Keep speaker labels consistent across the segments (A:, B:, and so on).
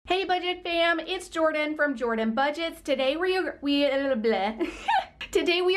A: Hey budget fam, it's Jordan from Jordan Budgets. Today we are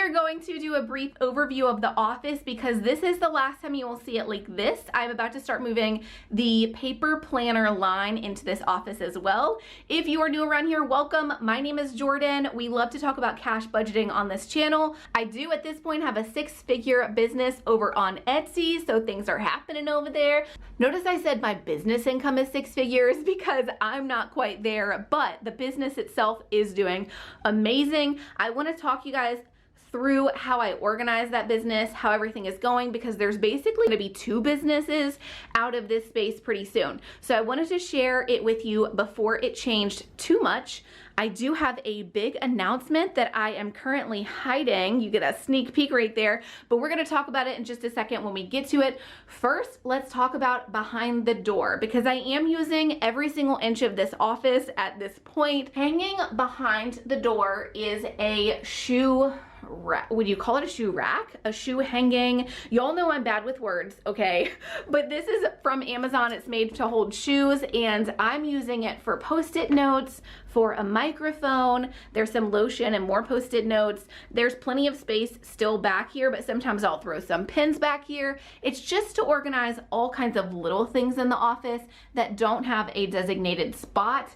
A: going to do a brief overview of The Office because this is the last time you will see it like this. I'm about to start moving the paper planner line into this office as well. If you are new around here, welcome. My name is Jordan. We love to talk about cash budgeting on this channel. I do at this point have a six-figure business over on Etsy, so things are happening over there. Notice I said my business income is six figures because I'm not quite there, but the business itself is doing amazing. I want to talk you guys through how I organize that business, how everything is going, because there's basically gonna be two businesses out of this space pretty soon. So I wanted to share it with you before it changed too much. I do have a big announcement that I am currently hiding. You get a sneak peek right there, but we're gonna talk about it in just a second when we get to it. First, let's talk about behind the door, because I am using every single inch of this office at this point. Hanging behind the door is a shoe rack. Would you call it a shoe rack? A shoe hanging? Y'all know I'm bad with words, okay? But this is from Amazon. It's made to hold shoes, and I'm using it for post-it notes, for a microphone. There's some lotion and more post-it notes. There's plenty of space still back here, but sometimes I'll throw some pins back here. It's just to organize all kinds of little things in the office that don't have a designated spot.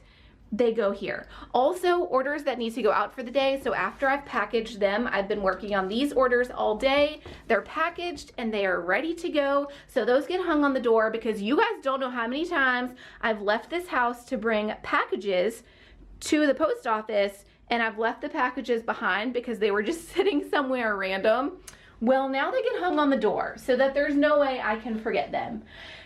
A: They go here. Also, orders that need to go out for the day. So after I've packaged them, I've been working on these orders all day. They're packaged and they are ready to go. So those get hung on the door, because you guys don't know how many times I've left this house to bring packages to the post office, and I've left the packages behind because they were just sitting somewhere random. Well, now they get hung on the door so that there's no way I can forget them.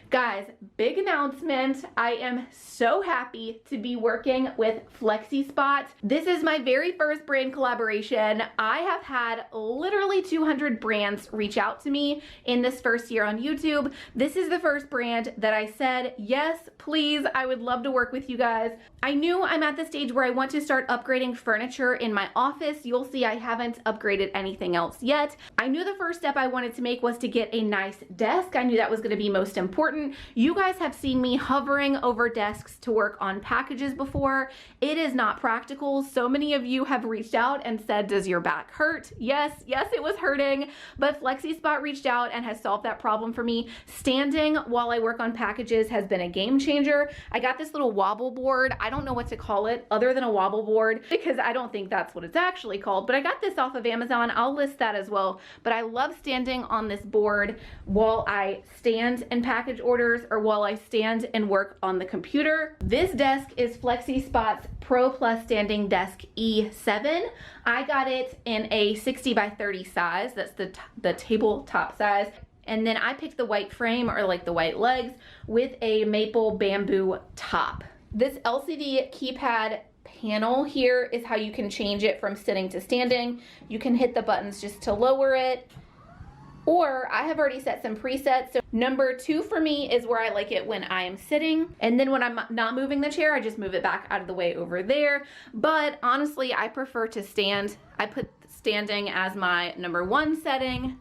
A: Guys, big announcement. I am so happy to be working with Flexispot. This is my very first brand collaboration. I have had literally 200 brands reach out to me in this first year on YouTube. This is the first brand that I said, yes, please, I would love to work with you guys. I knew I'm at the stage where I want to start upgrading furniture in my office. You'll see I haven't upgraded anything else yet. I knew the first step I wanted to make was to get a nice desk. I knew that was going to be most important. You guys have seen me hovering over desks to work on packages before. It is not practical. So many of you have reached out and said, does your back hurt? Yes, it was hurting, but Flexispot reached out and has solved that problem for me. Standing while I work on packages has been a game changer. I got this little wobble board. I don't know what to call it other than a wobble board, because I don't think that's what it's actually called, but I got this off of Amazon. I'll list that as well. But I love standing on this board while I stand and package orders, or while I stand and work on the computer. This desk is Flexispot's Pro Plus Standing Desk E7. I got it in a 60 by 30 size. That's the tabletop size. And then I picked the white frame, or like the white legs, with a maple bamboo top. This LCD keypad panel here is how you can change it from sitting to standing. You can hit the buttons just to lower it, or I have already set some presets. So number 2 for me is where I like it when I am sitting. And then when I'm not moving the chair, I just move it back out of the way over there. But honestly, I prefer to stand. I put standing as my number 1 setting,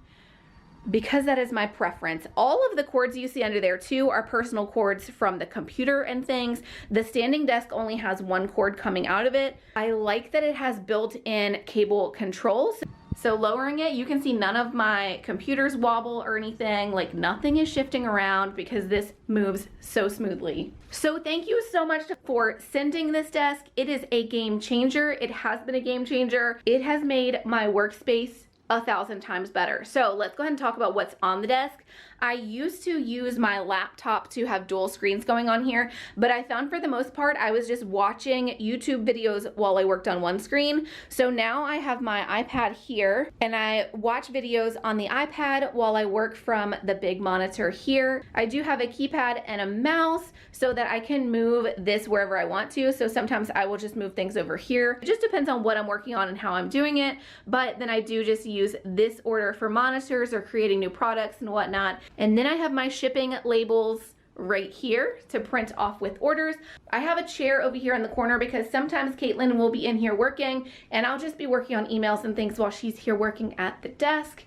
A: because that is my preference. All of the cords you see under there too are personal cords from the computer and things. The standing desk only has 1 cord coming out of it. I like that it has built-in cable controls. So lowering it, you can see none of my computers wobble or anything. Like, nothing is shifting around because this moves so smoothly. So thank you so much for sending this desk. It is a game changer. It has been a game changer. It has made my workspace 1,000 times better. So let's go ahead and talk about what's on the desk. I used to use my laptop to have dual screens going on here, but I found for the most part I was just watching YouTube videos while I worked on one screen. So now I have my iPad here, and I watch videos on the iPad while I work from the big monitor here. I do have a keypad and a mouse so that I can move this wherever I want to. So sometimes I will just move things over here. It just depends on what I'm working on and how I'm doing it. But then I do just use this order for monitors or creating new products and whatnot. And then I have my shipping labels right here to print off with orders. I have a chair over here in the corner because sometimes Caitlin will be in here working, and I'll just be working on emails and things while she's here working at the desk.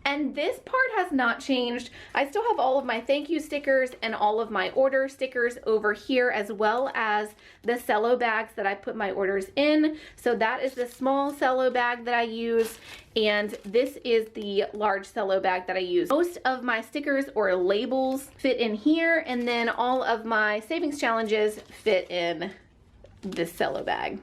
A: And this part has not changed. I still have all of my thank you stickers and all of my order stickers over here, as well as the cello bags that I put my orders in. So that is the small cello bag that I use, and this is the large cello bag that I use. Most of my stickers or labels fit in here, and then all of my savings challenges fit in this cello bag.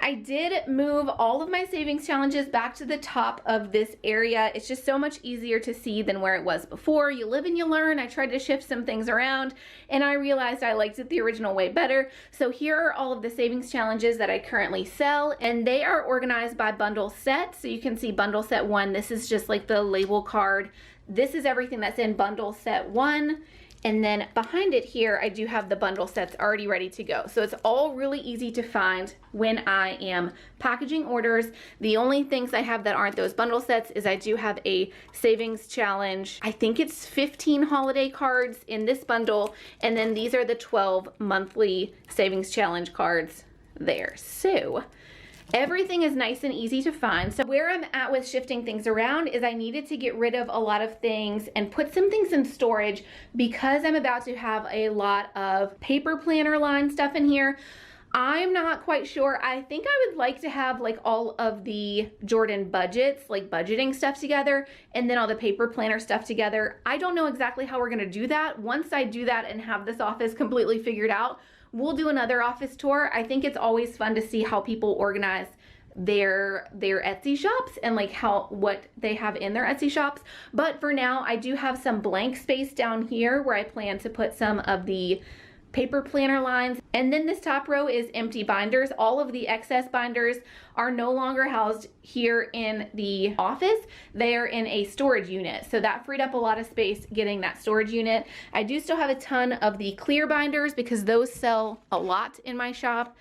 A: I did move all of my savings challenges back to the top of this area. It's just so much easier to see than where it was before. You live and you learn. I tried to shift some things around and I realized I liked it the original way better. So here are all of the savings challenges that I currently sell, and they are organized by bundle set. So you can see bundle set 1. This is just like the label card. This is everything that's in bundle set 1. And then behind it here, I do have the bundle sets already ready to go. So it's all really easy to find when I am packaging orders. The only things I have that aren't those bundle sets is I do have a savings challenge. I think it's 15 holiday cards in this bundle. And then these are the 12 monthly savings challenge cards there. So everything is nice and easy to find. So where I'm at with shifting things around is I needed to get rid of a lot of things and put some things in storage because I'm about to have a lot of paper planner line stuff in here. I'm not quite sure. I think I would like to have like all of the Jordan budgets, like budgeting stuff together, and then all the paper planner stuff together. I don't know exactly how we're gonna do that. Once I do that and have this office completely figured out, we'll do another office tour. I think it's always fun to see how people organize their Etsy shops and like what they have in their Etsy shops. But for now, I do have some blank space down here where I plan to put some of the paper planner lines. And then this top row is empty binders. All of the excess binders are no longer housed here in the office. They are in a storage unit. So that freed up a lot of space getting that storage unit. I do still have a ton of the clear binders because those sell a lot in my shop.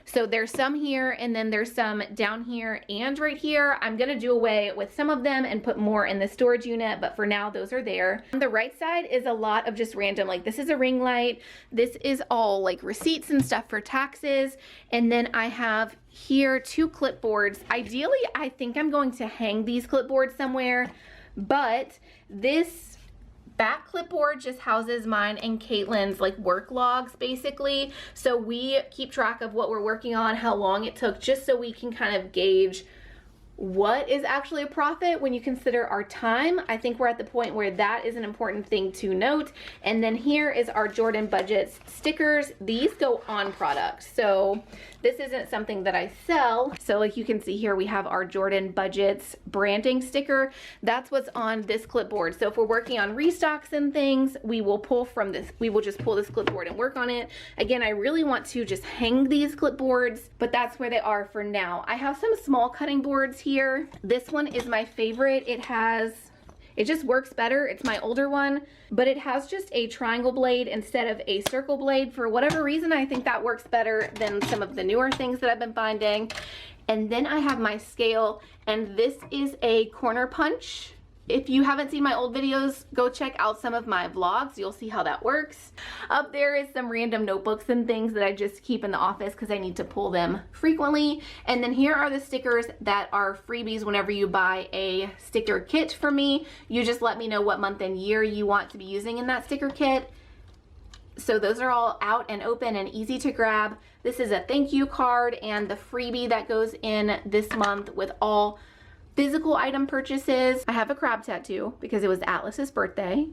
A: So there's some here, and then there's some down here and right here. I'm gonna do away with some of them and put more in the storage unit, but for now those are there. On the right side is a lot of just random, like this is a ring light. This is all like receipts and stuff for taxes. And then I have here 2 clipboards. Ideally, I think I'm going to hang these clipboards somewhere, but this back clipboard just houses mine and Caitlin's like work logs basically. So we keep track of what we're working on, how long it took, just so we can kind of gauge what is actually a profit when you consider our time. I think we're at the point where that is an important thing to note. And then here is our Jordan Budgets stickers. These go on products. So this isn't something that I sell. So like you can see here, we have our Jordan Budgets branding sticker. That's what's on this clipboard. So if we're working on restocks and things, we will pull from this. We will just pull this clipboard and work on it. Again, I really want to just hang these clipboards, but that's where they are for now. I have some small cutting boards here. This one is my favorite. It just works better. It's my older one, but it has just a triangle blade instead of a circle blade. For whatever reason, I think that works better than some of the newer things that I've been finding. And then I have my scale, and this is a corner punch. If you haven't seen my old videos, go check out some of my vlogs. You'll see how that works. Up there is some random notebooks and things that I just keep in the office because I need to pull them frequently. And then here are the stickers that are freebies whenever you buy a sticker kit from me. You just let me know what month and year you want to be using in that sticker kit. So those are all out and open and easy to grab. This is a thank you card and the freebie that goes in this month with all physical item purchases. I have a crab tattoo because it was Atlas's birthday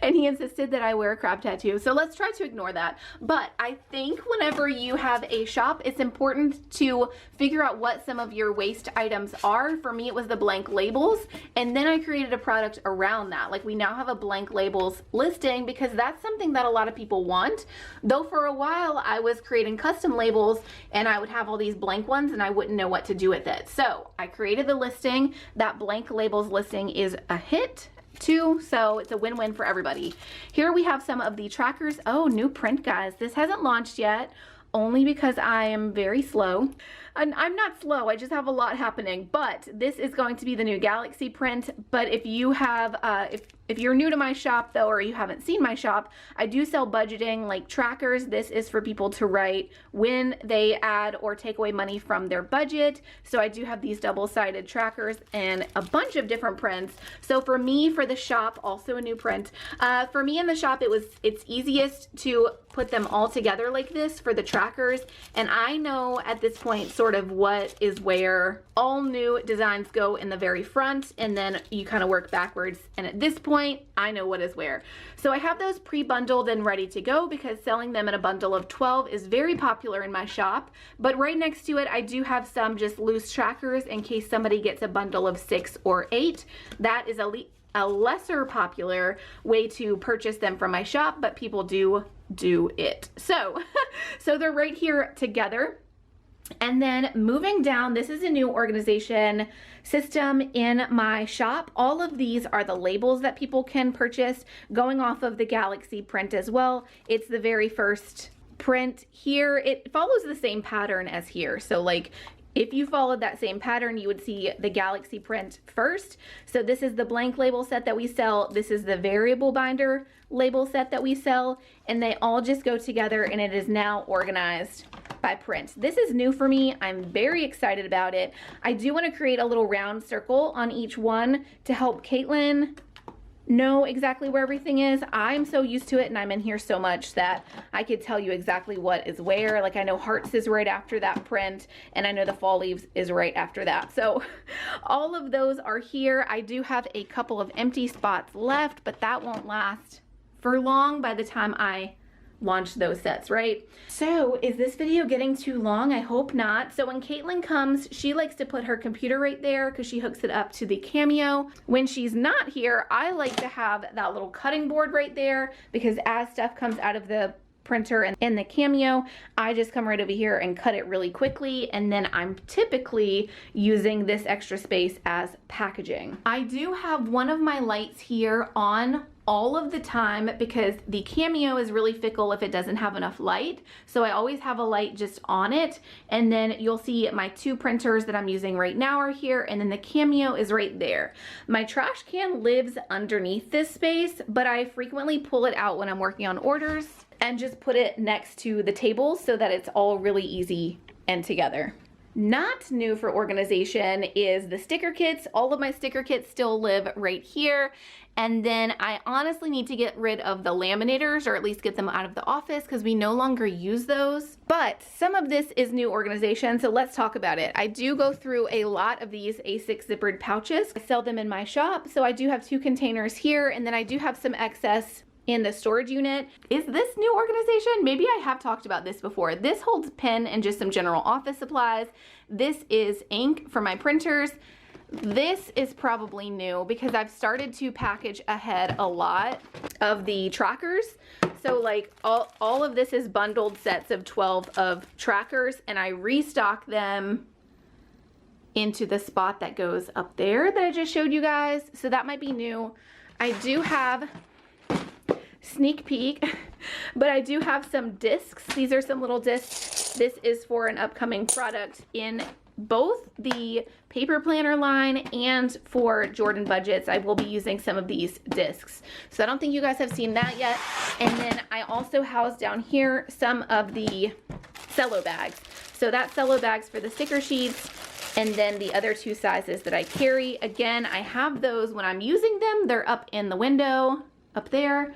A: and he insisted that I wear a crab tattoo. So let's try to ignore that. But I think whenever you have a shop, it's important to figure out what some of your waste items are. For me, it was the blank labels. And then I created a product around that. Like we now have a blank labels listing because that's something that a lot of people want. Though for a while I was creating custom labels and I would have all these blank ones and I wouldn't know what to do with it. So I created the listing. That blank labels listing is a hit too, so it's a win-win for everybody. Here we have some of the trackers. Oh, new print, guys. This hasn't launched yet, only because I am very slow. And I'm not slow, I just have a lot happening, but this is going to be the new Galaxy print. But if you have, If you're new to my shop though, or you haven't seen my shop, I do sell budgeting like trackers. This is for people to write when they add or take away money from their budget. So I do have these double-sided trackers and a bunch of different prints. So for me, for the shop, also a new print. For me in the shop, it's easiest to put them all together like this for the trackers. And I know at this point sort of what is where. All new designs go in the very front, and then you kind of work backwards. And at this point, I know what is where. So I have those pre-bundled and ready to go because selling them in a bundle of 12 is very popular in my shop. But right next to it, I do have some just loose trackers in case somebody gets a bundle of 6 or 8. That is a lesser popular way to purchase them from my shop, but people do it. So they're right here together. And then moving down, this is a new organization system in my shop. All of these are the labels that people can purchase going off of the Galaxy print as well. It's the very first print here. It follows the same pattern as here. So like if you followed that same pattern, you would see the Galaxy print first. So this is the blank label set that we sell. This is the variable binder label set that we sell, and they all just go together, and it is now organized by print. This is new for me. I'm very excited about it. I do want to create a little round circle on each one to help Caitlin know exactly where everything is. I'm so used to it, and I'm in here so much that I could tell you exactly what is where. Like I know Hearts is right after that print, and I know the Fall Leaves is right after that. So all of those are here. I do have a couple of empty spots left, but that won't last for long by the time I launch those sets, right? So is this video getting too long? I hope not. So when Caitlin comes, she likes to put her computer right there because she hooks it up to the Cameo. When she's not here, I like to have that little cutting board right there because as stuff comes out of the printer and in the Cameo, I just come right over here and cut it really quickly, and then I'm typically using this extra space as packaging. I do have one of my lights here on all of the time because the Cameo is really fickle if it doesn't have enough light. So I always have a light just on it, and then you'll see my 2 printers that I'm using right now are here, and then the Cameo is right there. My trash can lives underneath this space, but I frequently pull it out when I'm working on orders and just put it next to the table so that it's all really easy and together. Not new for organization is the sticker kits. All of my sticker kits still live right here. And then I honestly need to get rid of the laminators, or at least get them out of the office because we no longer use those. But some of this is new organization, so let's talk about it. I do go through a lot of these A6 zippered pouches. I sell them in my shop, so I do have 2 containers here, and then I do have some excess in the storage unit. Is this new organization? Maybe I have talked about this before. This holds pen and just some general office supplies. This is ink for my printers. This is probably new because I've started to package ahead a lot of the trackers. So like all of this is bundled sets of 12 of trackers, and I restock them into the spot that goes up there that I just showed you guys. So that might be new. I do have sneak peek, but I do have some discs. These are some little discs. This is for an upcoming product in both the paper planner line and for Jordan budgets. I will be using some of these discs. So I don't think you guys have seen that yet. And then I also house down here some of the cello bags. So that's cello bags for the sticker sheets. And then the other 2 sizes that I carry. Again, I have those when I'm using them. They're up in the window up there.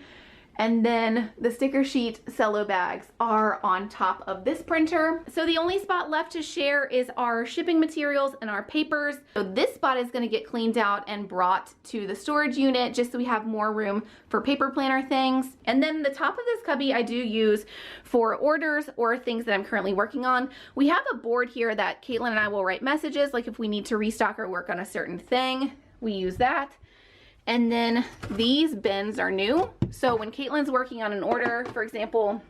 A: And then the sticker sheet cello bags are on top of this printer. So the only spot left to share is our shipping materials and our papers. So this spot is going to get cleaned out and brought to the storage unit just so we have more room for paper planner things. And then the top of this cubby I do use for orders or things that I'm currently working on. We have a board here that Caitlin and I will write messages, like if we need to restock or work on a certain thing, we use that. And then these bins are new. So when Caitlin's working on an order, for example,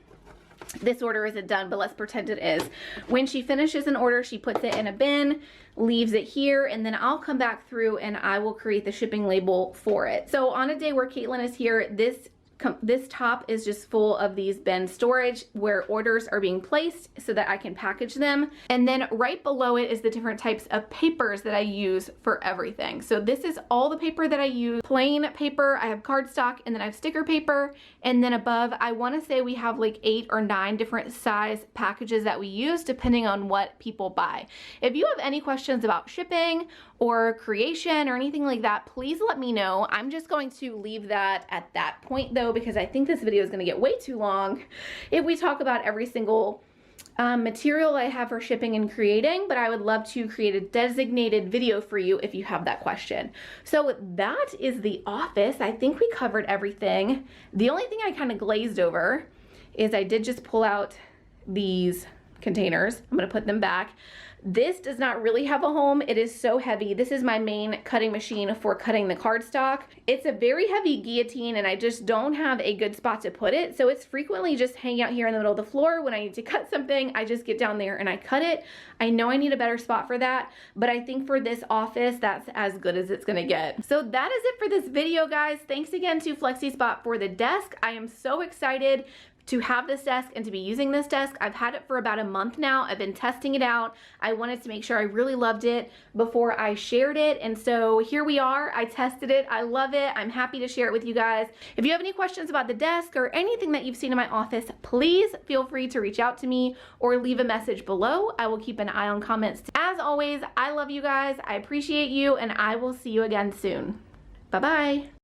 A: this order isn't done, but let's pretend it is. When she finishes an order, she puts it in a bin, leaves it here, and then I'll come back through and I will create the shipping label for it. So on a day where Caitlin is here, this this top is just full of these bin storage where orders are being placed so that I can package them. And then right below it is the different types of papers that I use for everything. So this is all the paper that I use. Plain paper, I have cardstock, and then I have sticker paper. And then above, I want to say we have like 8 or 9 different size packages that we use depending on what people buy. If you have any questions about shipping or creation or anything like that, please let me know. I'm just going to leave that at that point though, because I think this video is going to get way too long if we talk about every single material I have for shipping and creating, but I would love to create a designated video for you if you have that question. So that is the office. I think we covered everything. The only thing I kind of glazed over is I did just pull out these containers. I'm going to put them back. This does not really have a home. It is so heavy. This is my main cutting machine for cutting the cardstock. It's a very heavy guillotine and I just don't have a good spot to put it. So it's frequently just hanging out here in the middle of the floor. When I need to cut something, I just get down there and I cut it. I know I need a better spot for that, but I think for this office, that's as good as it's gonna get. So that is it for this video, guys. Thanks again to Flexispot for the desk. I am so excited to have this desk and to be using this desk. I've had it for about a month now. I've been testing it out. I wanted to make sure I really loved it before I shared it. And so here we are. I tested it. I love it. I'm happy to share it with you guys. If you have any questions about the desk or anything that you've seen in my office, please feel free to reach out to me or leave a message below. I will keep an eye on comments. As always, I love you guys. I appreciate you, and I will see you again soon. Bye-bye.